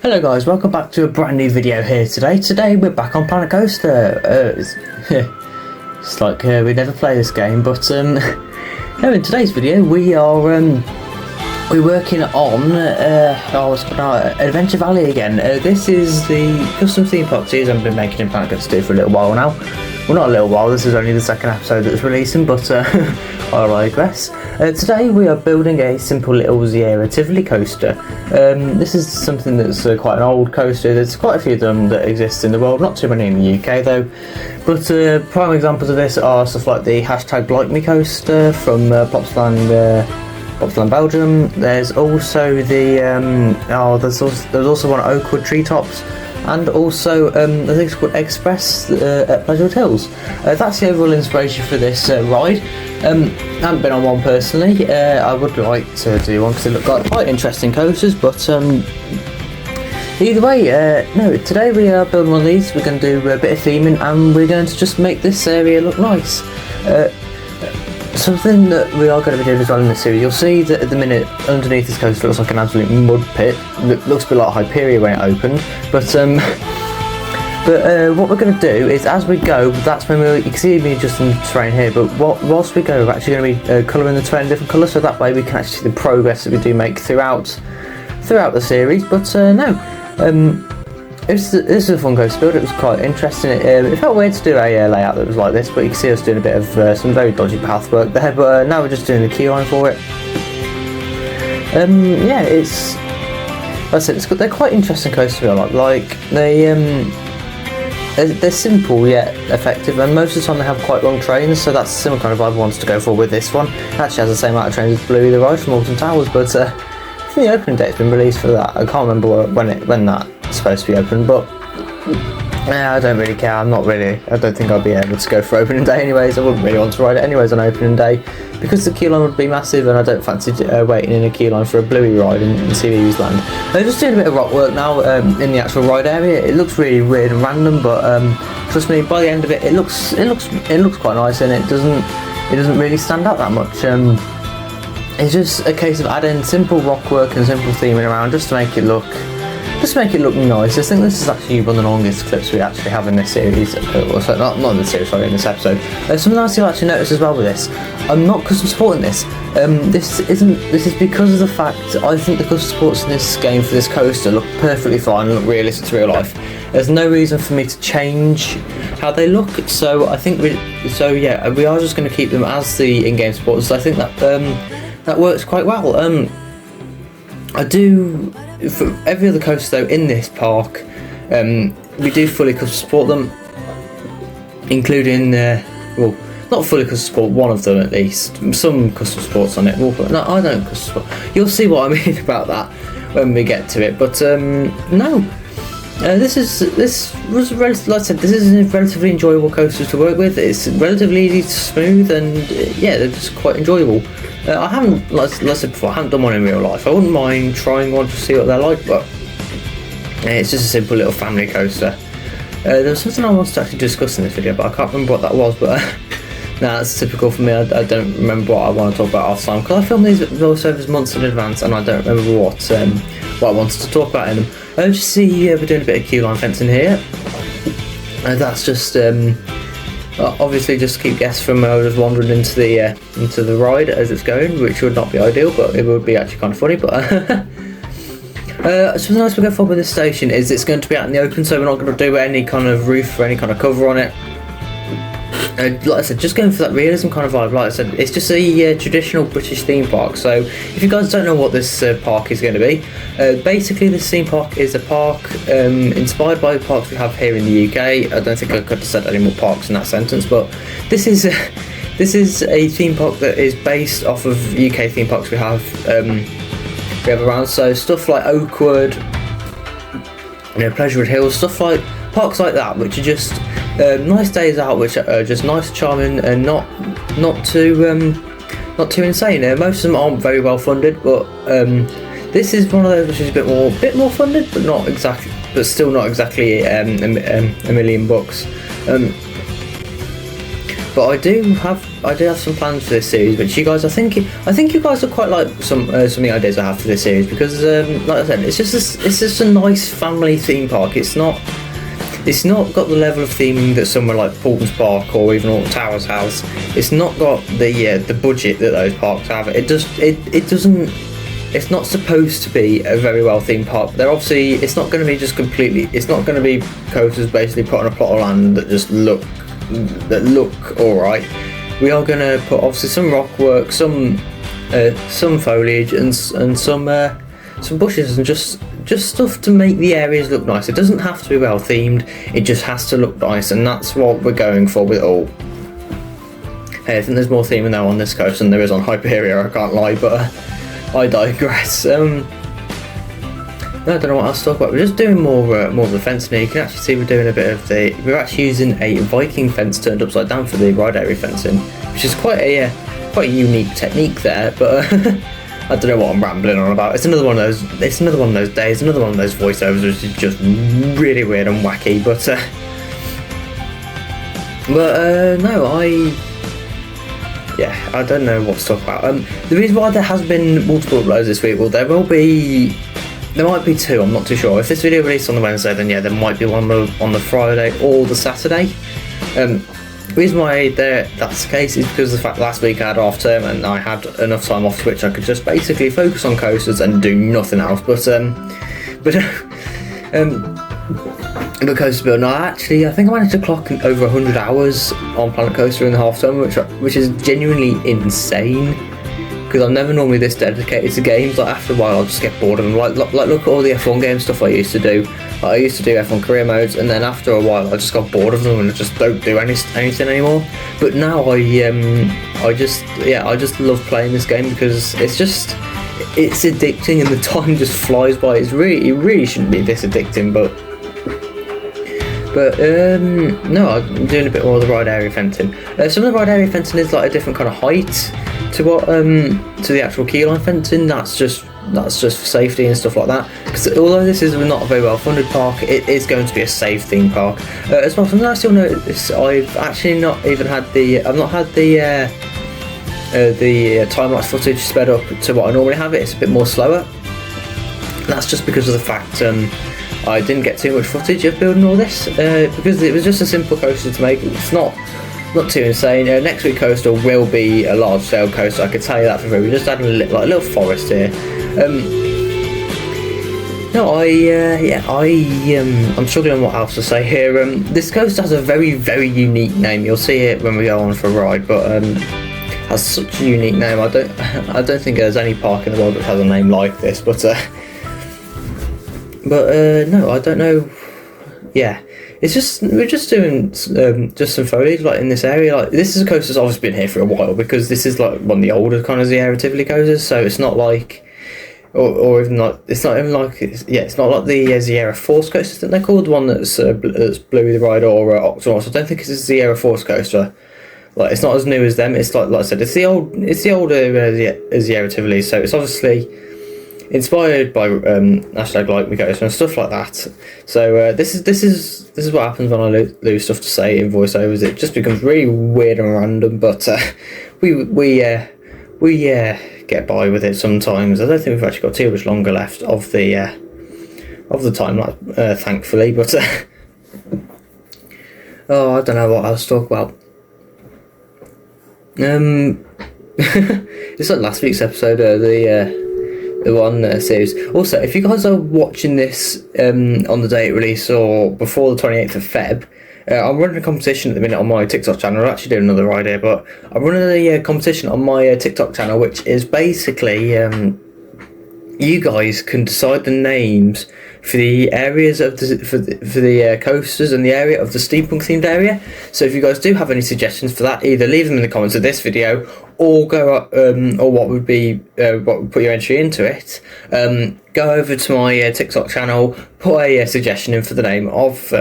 Hello guys, welcome back to a brand new video here today. Today we're back on Planet Coaster. It's like we never play this game, but no, in today's video we are we're working on Adventure Valley again. This is the custom theme park series I've been making in Planet Coaster for a little while now. Well, not a little while, this is only the second episode that's releasing, but I digress. Today we are building a simple little Zierer Tivoli coaster. This is something that's quite an old coaster. There's quite a few of them that exist in the world, not too many in the UK though. But prime examples of this are stuff like the #LikeMe coaster from Plopsaland, Belgium. There's also the there's also one at Oakwood Treetops. And also, I think it's called Express at Pleasure Hills. That's the overall inspiration for this ride. I haven't been on one personally. I would like to do one because they look like quite interesting coasters. But either way, no. Today we are building one of these. We're going to do a bit of theming, and we're going to just make this area look nice. Something that we are going to be doing as well in this series, you'll see that at the minute underneath this coaster looks like an absolute mud pit. It looks a bit like Hyperia when it opened, but what we're going to do is as we go, that's when you can see me just in the terrain here, but whilst we go we're actually going to be colouring the terrain in different colours, so that way we can actually see the progress that we do make throughout the series. But this is a fun coaster build. It was quite interesting. It felt weird to do a layout that was like this, but you can see us doing a bit of some very dodgy path work there. But now we're just doing the key line for it. Yeah, it's like I said, they're quite interesting coasters. I like they're simple yet effective, and most of the time they have quite long trains. So that's a similar kind of vibe I wanted to go for with this one. It actually has the same amount of trains as Bluey the Ride from Alton Towers, but I think the opening date's been released for that. I can't remember when that's supposed to be open, but I don't really care. I don't think I'll be able to go for opening day anyways. I wouldn't really want to ride it anyways on opening day because the queue line would be massive, and I don't fancy waiting in a queue line for a Bluey ride in CBeebies Land. They're just doing a bit of rock work now in the actual ride area. It looks really weird and random, but trust me, by the end of it, it looks quite nice, and it doesn't really stand out that much. It's just a case of adding simple rock work and simple theming around just to make it look nice. I think this is actually one of the longest clips we actually have in this series. Not in this series, sorry, in this episode. Something else you'll actually notice as well with this, I'm not custom supporting this. This is because of the fact I think the custom supports in this game for this coaster look perfectly fine and look realistic to real life. There's no reason for me to change how they look, so I think we are just going to keep them as the in-game supports. So I think that works quite well. I do, for every other coaster though in this park, we do fully custom support them, including, well, not fully custom support, one of them at least. Some custom supports on it. No, I don't custom support. You'll see what I mean about that when we get to it. But no, this is a relatively enjoyable coaster to work with. It's relatively easy to smooth, and yeah, they're just quite enjoyable. I haven't, like I said before, I haven't done one in real life. I wouldn't mind trying one to see what they're like, but it's just a simple little family coaster. There was something I wanted to actually discuss in this video, but I can't remember what that was. But nah, that's typical for me. I don't remember what I want to talk about half the time, because I film these voiceovers months in advance, and I don't remember what I wanted to talk about in them. Just see, we're doing a bit of queue line fencing here. That's just obviously just to keep guests from just wandering into the ride as it's going, which would not be ideal, but it would be actually kind of funny. But something else we're going for with this station is it's going to be out in the open, so we're not going to do any kind of roof or any kind of cover on it. Like I said, just going for that realism kind of vibe. Like I said, it's just a traditional British theme park. So if you guys don't know what this park is going to be, basically this theme park is a park inspired by the parks we have here in the UK. I don't think I could have said any more parks in that sentence, but this is a theme park that is based off of UK theme parks we have around. So stuff like Oakwood, Pleasure Hills, stuff like parks like that, which are just nice days out, which are just nice, charming, and not too insane. Most of them aren't very well funded, but this is one of those which is a bit more funded, but still not exactly a million bucks. But I do have some plans for this series, which you guys, I think you guys will quite like some of the ideas I have for this series, because like I said, it's just a nice family theme park. It's not got the level of theming that somewhere like Paulton's Park or even Alton Towers has. It's not got the budget that those parks have. It doesn't. It's not supposed to be a very well themed park. They're obviously, it's not going to be just completely. It's not going to be coasters basically put on a plot of land that just look all right. We are going to put obviously some rock work, some foliage, and some bushes, and just stuff to make the areas look nice. It doesn't have to be well themed. It just has to look nice, and that's what we're going for with it all. Hey, I think there's more theming now on this coast than there is on Hyperia. I can't lie, but I digress. No, I don't know what else to talk about. We're just doing more of the fencing here. You can actually see we're doing a bit of we're actually using a Viking fence turned upside down for the ride area fencing, which is quite a unique technique there. But I don't know what I'm rambling on about. It's another one of those days. Another one of those voiceovers which is just really weird and wacky. But no, I don't know what to talk about. The reason why there has been multiple uploads this week, well, there might be two, I'm not too sure. If this video released on the Wednesday, then yeah, there might be one on the Friday or the Saturday. The reason why that's the case is because of the fact last week I had half term and I had enough time off Twitch I could just basically focus on coasters and do nothing else. But the coaster build, I think I managed to clock over 100 hours on Planet Coaster in the half term, which is genuinely insane. Because I'm never normally this dedicated to games. Like after a while, I'll just get bored of them. Like look at all the F1 game stuff I used to do. Like, I used to do F1 career modes, and then after a while, I just got bored of them and I just don't do anything anymore. But now I just love playing this game because it's addicting and the time just flies by. It really shouldn't be this addicting, but no, I'm doing a bit more of the ride area fencing. Some of the ride area fencing is like a different kind of height to what to the actual keyline fencing. That's just for safety and stuff like that. Because although this is not a very well funded park, it is going to be a safe theme park. As well, something I still notice, I've actually not had the time-lapse footage sped up to what I normally have. It's a bit more slower. That's just because of the fact I didn't get too much footage of building all this because it was just a simple coaster to make. It's not too insane. Next week coaster will be a large scale coaster, I could tell you that for free. We just added a little forest here. I'm struggling what else to say here. This coaster has a very, very unique name. You'll see it when we go on for a ride, but has such a unique name. I don't think there's any park in the world that has a name like this, but no, I don't know. Yeah, it's just we're just doing just some foliage like in this area. Like this is a coaster that's obviously been here for a while because this is like one of the older kind of Zierer Tivoli coasters. So it's not like, or even like it's not like the Zierer Force coaster. I think they're called, the one that's Bluey the Ride or Octonauts. I don't think it's a Zierer Force coaster. Like it's not as new as them. It's like I said, it's the older Zierer Tivoli. So it's obviously inspired by #like me coaster and stuff like that. So this is what happens when I lose stuff to say in voiceovers. It just becomes really weird and random. But we get by with it sometimes. I don't think we've actually got too much longer left of the time, thankfully. But I don't know what else to talk about. It's like last week's episode, the one series. Also, if you guys are watching this on the day it released or before the 28th of Feb, I'm running a competition at the minute on my TikTok channel. I'll actually do another ride here, but I'm running a competition on my TikTok channel, which is basically you guys can decide the names for the areas of the coasters and the area of the steampunk themed area. So if you guys do have any suggestions for that, either leave them in the comments of this video or go up, or what would put your entry into it. Go over to my TikTok channel, put a suggestion in for the name of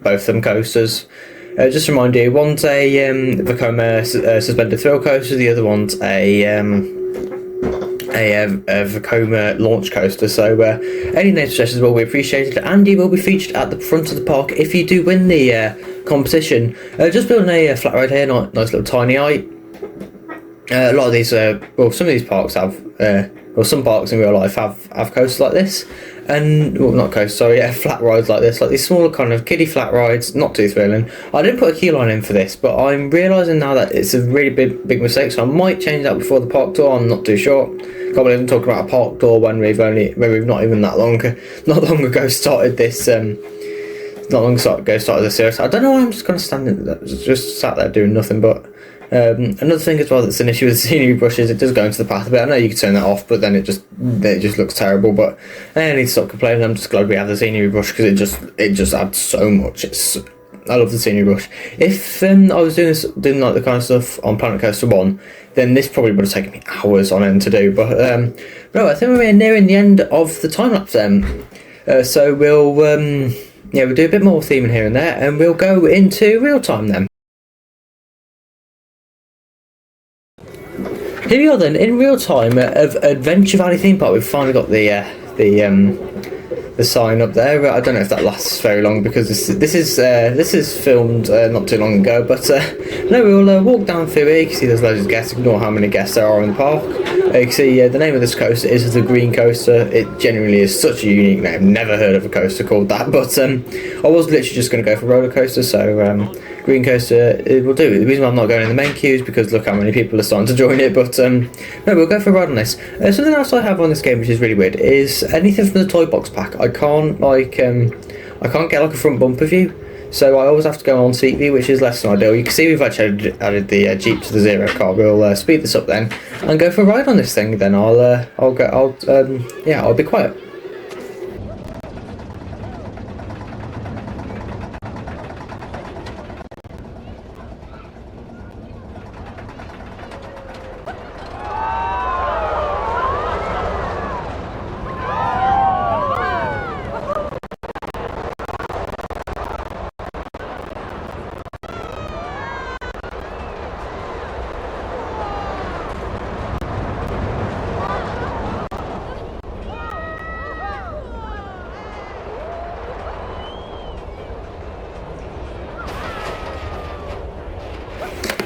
both them coasters. Just to remind you, one's a Vekoma suspended thrill coaster, the other one's a Vekoma launch coaster. So any name suggestions will be appreciated, and you will be featured at the front of the park if you do win the competition. Just building a flat ride here, nice little tiny height. A lot of these, well, some of these parks have, well, some parks in real life have coasters like this, and, well, not coasters, sorry, yeah, flat rides like this, like these smaller kind of kiddie flat rides, not too thrilling. I didn't put a key line in for this, but I'm realising now that it's a really big mistake, so I might change that before the park tour. I'm not too sure. Can't believe I'm talking about a park tour when we've not even not long ago started this, started this series. I don't know why I'm just kind of just sat there doing nothing, but another thing as well that's an issue with the scenery brushes, it does go into the path a bit. I know you can turn that off, but then it just looks terrible. But I need to stop complaining. I'm just glad we have the scenery brush because it just adds so much. I love the scenery brush. If I was doing like the kind of stuff on Planet Coaster 1, then this probably would have taken me hours on end to do. But no, I think we're nearing the end of the time lapse then. So we'll we'll do a bit more theming here and there, and we'll go into real time then. Here we are then, in real time of Adventure Valley theme park. We've finally got the sign up there. I don't know if that lasts very long because this is filmed not too long ago. But no, we'll walk down through here. You can see there's loads of guests. Ignore how many guests there are in the park. You can see the name of this coaster is the Green Coaster. It genuinely is such a unique name. Never heard of a coaster called that. But I was literally just going to go for roller coaster. So Green Coaster it will do. The reason why I'm not going in the main queue is because look how many people are starting to join it. But no, we'll go for a ride on this. Something else I have on this game which is really weird is anything from the toy box pack. I can't get like a front bumper view, so I always have to go on seat view, which is less than ideal. You can see we've actually added the Jeep to the Zero car. We'll speed this up then and go for a ride on this thing. Then I'll be quiet.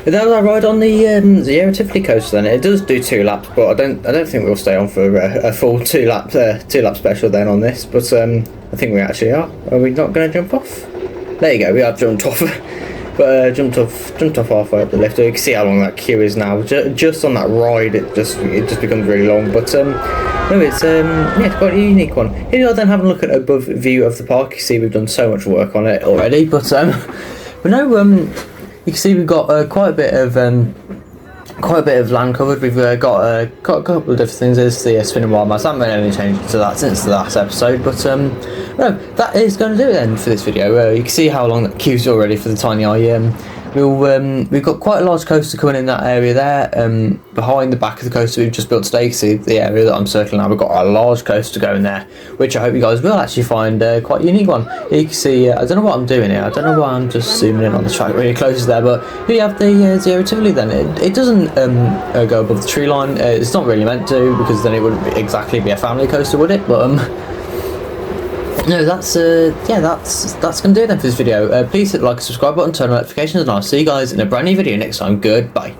That was our ride on the Zierer Tivoli coaster. Then it does do 2 laps, but I don't think we'll stay on for a full 2 lap special then on this. But I think we actually are. Are we not going to jump off? There you go. We have jumped off, but jumped off halfway up the lift. You can see how long that queue is now. Just on that ride, it just becomes really long. But no, it's it's quite a unique one. Here we are then having a look at above view of the park. You see we've done so much work on it already, but no. You can see we've got quite a bit of land covered. We've got a couple of different things. There's the spinning wild mouse. I haven't made any changes to that since the last episode, but no, that is going to do it then for this video. You can see how long that queue's already for the tiny eye. We've got quite a large coaster coming in that area there. Behind the back of the coaster we've just built today, you can see the area that I'm circling now. We've got a large coaster going there, which I hope you guys will actually find quite a unique one. You can see, I don't know what I'm doing here. I don't know why I'm just zooming in on the track really close there, but here you have the Zierer Tivoli then. It doesn't go above the tree line. It's not really meant to, because then it wouldn't exactly be a family coaster, would it? But no, that's gonna do it then for this video. Please hit the like and subscribe button, turn on notifications, and I'll see you guys in a brand new video next time. Goodbye.